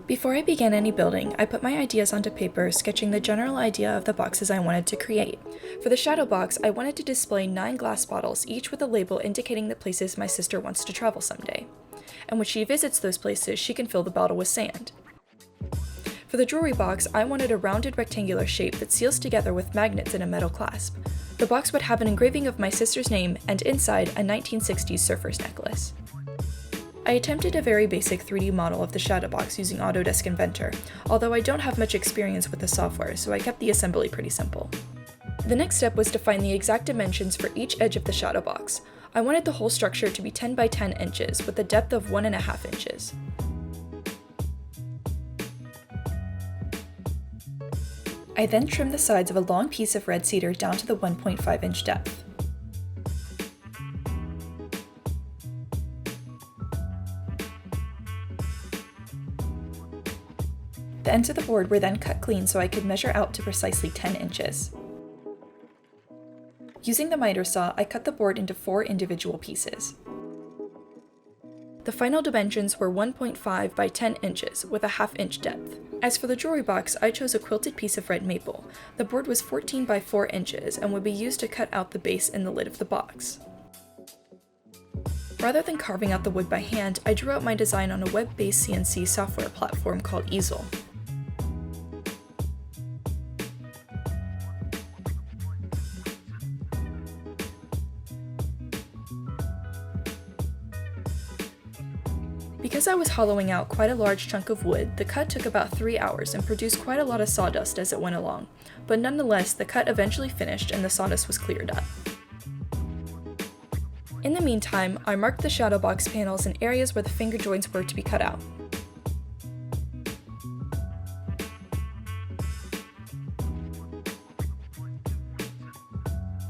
Before I began any building, I put my ideas onto paper, sketching the general idea of the boxes I wanted to create. For the shadow box, I wanted to display 9 glass bottles, each with a label indicating the places my sister wants to travel someday. And when she visits those places, she can fill the bottle with sand. For the jewelry box, I wanted a rounded rectangular shape that seals together with magnets in a metal clasp. The box would have an engraving of my sister's name and inside a 1960s surfer's necklace. I attempted a very basic 3D model of the shadow box using Autodesk Inventor, although I don't have much experience with the software, so I kept the assembly pretty simple. The next step was to find the exact dimensions for each edge of the shadow box. I wanted the whole structure to be 10 by 10 inches with a depth of 1.5 inches. I then trimmed the sides of a long piece of red cedar down to the 1.5 inch depth. The ends of the board were then cut clean so I could measure out to precisely 10 inches. Using the miter saw, I cut the board into 4 individual pieces. The final dimensions were 1.5 by 10 inches with a 1/2 inch depth. As for the jewelry box, I chose a quilted piece of red maple. The board was 14 by 4 inches and would be used to cut out the base and the lid of the box. Rather than carving out the wood by hand, I drew out my design on a web-based CNC software platform called Easel. Because I was hollowing out quite a large chunk of wood, the cut took about 3 hours and produced quite a lot of sawdust as it went along, but nonetheless, the cut eventually finished and the sawdust was cleared up. In the meantime, I marked the shadow box panels in areas where the finger joints were to be cut out.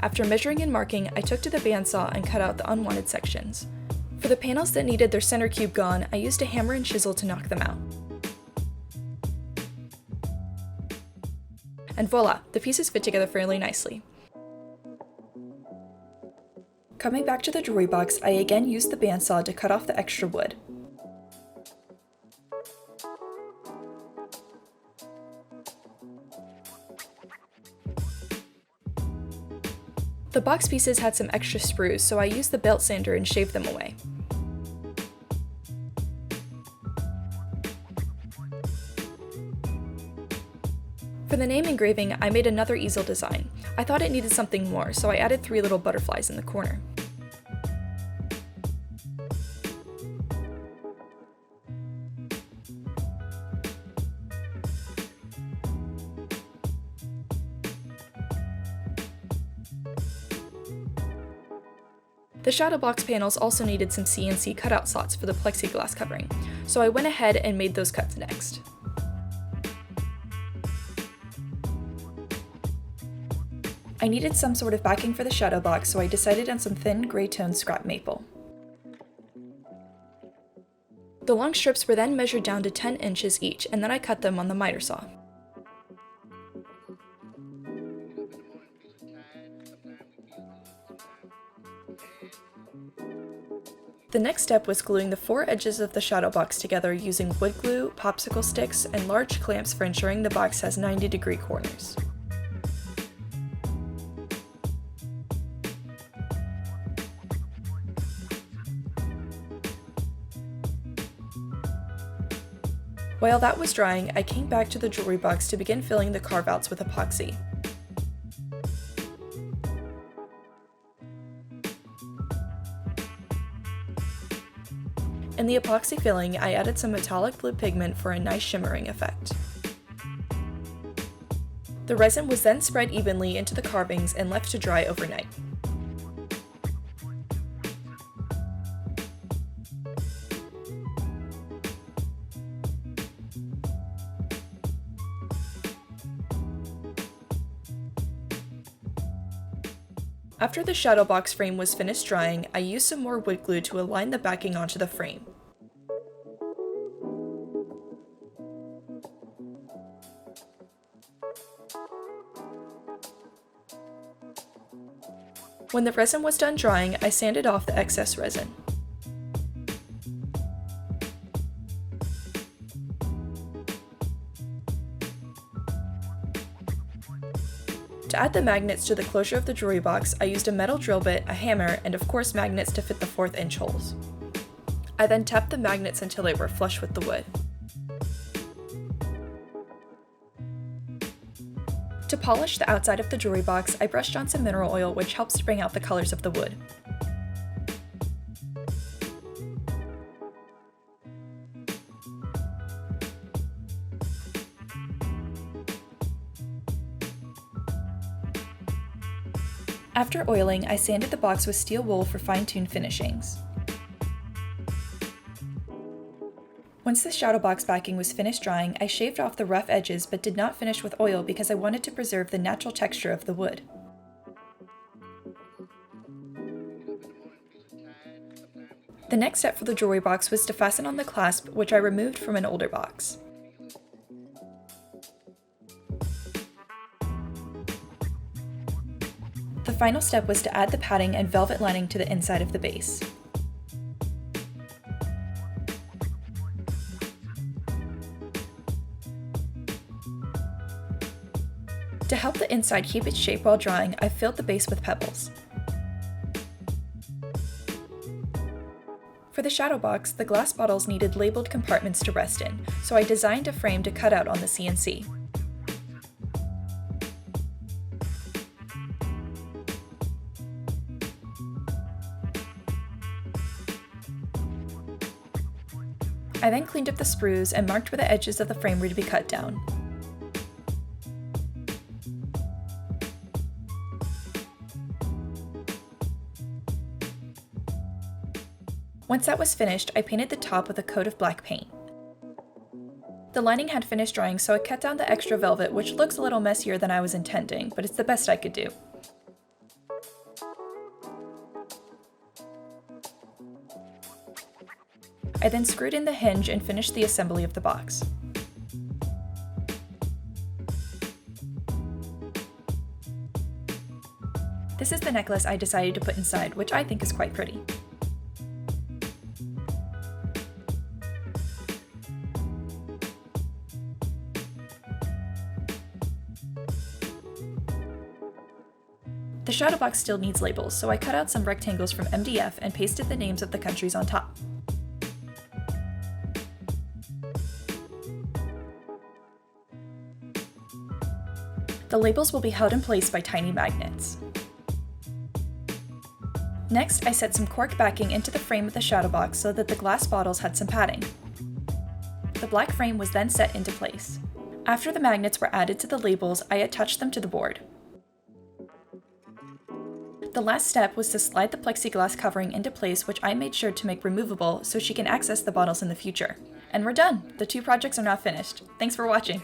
After measuring and marking, I took to the bandsaw and cut out the unwanted sections. For the panels that needed their center cube gone, I used a hammer and chisel to knock them out. And voila, the pieces fit together fairly nicely. Coming back to the jewelry box, I again used the bandsaw to cut off the extra wood. The box pieces had some extra sprues, so I used the belt sander and shaved them away. For the name engraving, I made another easel design. I thought it needed something more, so I added 3 little butterflies in the corner. The shadow box panels also needed some CNC cutout slots for the plexiglass covering, so I went ahead and made those cuts next. I needed some sort of backing for the shadow box, so I decided on some thin gray toned scrap maple. The long strips were then measured down to 10 inches each, and then I cut them on the miter saw. The next step was gluing the 4 edges of the shadow box together using wood glue, popsicle sticks, and large clamps for ensuring the box has 90-degree corners. While that was drying, I came back to the jewelry box to begin filling the carve-outs with epoxy. In the epoxy filling, I added some metallic blue pigment for a nice shimmering effect. The resin was then spread evenly into the carvings and left to dry overnight. After the shadow box frame was finished drying, I used some more wood glue to align the backing onto the frame. When the resin was done drying, I sanded off the excess resin. To add the magnets to the closure of the jewelry box, I used a metal drill bit, a hammer, and of course magnets to fit the 1/4 inch holes. I then tapped the magnets until they were flush with the wood. To polish the outside of the jewelry box, I brushed on some mineral oil, which helps to bring out the colors of the wood. After oiling, I sanded the box with steel wool for fine-tuned finishings. Once the shadow box backing was finished drying, I shaved off the rough edges but did not finish with oil because I wanted to preserve the natural texture of the wood. The next step for the jewelry box was to fasten on the clasp, which I removed from an older box. The final step was to add the padding and velvet lining to the inside of the base. To help the inside keep its shape while drying, I filled the base with pebbles. For the shadow box, the glass bottles needed labeled compartments to rest in, so I designed a frame to cut out on the CNC. I then cleaned up the sprues and marked where the edges of the frame were to be cut down. Once that was finished, I painted the top with a coat of black paint. The lining had finished drying, so I cut down the extra velvet, which looks a little messier than I was intending, but it's the best I could do. I then screwed in the hinge and finished the assembly of the box. This is the necklace I decided to put inside, which I think is quite pretty. The shadow box still needs labels, so I cut out some rectangles from MDF and pasted the names of the countries on top. The labels will be held in place by tiny magnets. Next, I set some cork backing into the frame of the shadow box so that the glass bottles had some padding. The black frame was then set into place. After the magnets were added to the labels, I attached them to the board. The last step was to slide the plexiglass covering into place, which I made sure to make removable so she can access the bottles in the future. And we're done! The 2 projects are now finished. Thanks for watching!